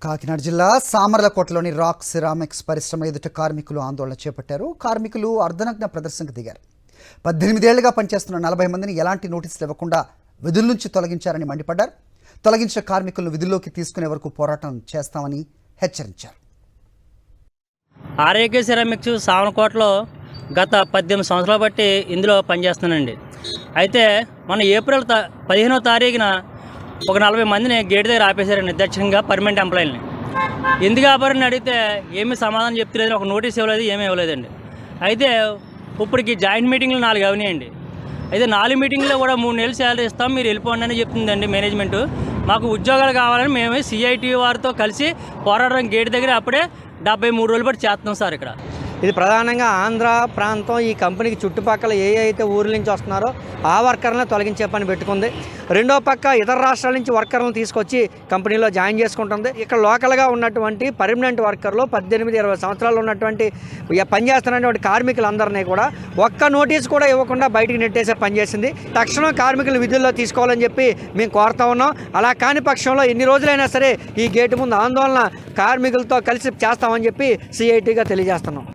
కాకినాడ జిల్లా సామర్లకోటలోని rock ceramics పరిశ్రమ ఎదుట కార్మికులు ఆందోళన చేపట్టారు. కార్మికులు అర్ధనగ్న ప్రదర్శనకు దిగారు. 18 ఏళ్లుగా పనిచేస్తున్న 40 మందిని ఎలాంటి నోటీసులు ఇవ్వకుండా విధుల నుంచి తొలగించారని మండిపడ్డారు. తొలగించిన కార్మికులను విధుల్లోకి తీసుకునే వరకు పోరాటం చేస్తామని హెచ్చరించారు. ఆర్ఏకే సిరామిక్స్ సామర్లకోటలో గత 18 సంవత్సరాలు బట్టి ఇందులో పనిచేస్తున్నానండి. అయితే మన ఏప్రిల్ 15వ తారీఖున ఒక 40 మందిని గేట్ దగ్గర ఆపేశారండి, నిర్దాక్షిణ్యంగా పర్మనెంట్ ఎంప్లాయీని. ఎందుకు ఆపారని అడిగితే ఏమీ సమాధానం చెప్తలేదు, ఒక నోటీస్ ఇవ్వలేదు, ఏమీ ఇవ్వలేదండి. అయితే ఇప్పటికి జాయింట్ మీటింగ్లు 4 అవనాయండి. అయితే 4 మీటింగ్లో కూడా 3 నెలలు శాలరీ ఇస్తాం, మీరు వెళ్ళిపోండి అని చెప్తుందండి మేనేజ్మెంటు. మాకు ఉద్యోగాలు కావాలని మేము సిఐటి వారితో కలిసి పోరాటం గేట్ దగ్గర అప్పుడే 73 రోజులు బట్టి చేస్తున్నాం సార్. ఇక్కడ ఇది ప్రధానంగా ఆంధ్ర ప్రాంతం, ఈ కంపెనీకి చుట్టుపక్కల ఏ అయితే ఊర్ల నుంచి వస్తున్నారో ఆ వర్కర్లను తొలగించే పని పెట్టుకుంది. రెండో పక్క ఇతర రాష్ట్రాల నుంచి వర్కర్లను తీసుకొచ్చి కంపెనీలో జాయిన్ చేసుకుంటుంది. ఇక్కడ లోకల్గా ఉన్నటువంటి పర్మనెంట్ వర్కర్లు 18-20 సంవత్సరాలు ఉన్నటువంటి పనిచేస్తున్నటువంటి కార్మికులందరినీ కూడా ఒక్క నోటీస్ కూడా ఇవ్వకుండా బయటికి నెట్టేసే పనిచేసింది. తక్షణం కార్మికులు విధుల్లో తీసుకోవాలని చెప్పి మేము కోరుతా ఉన్నాం. అలా కాని పక్షంలో ఎన్ని రోజులైనా సరే ఈ గేటు ముందు ఆందోళన కార్మికులతో కలిసి చేస్తామని చెప్పి సిఐటిగా తెలియజేస్తున్నాం.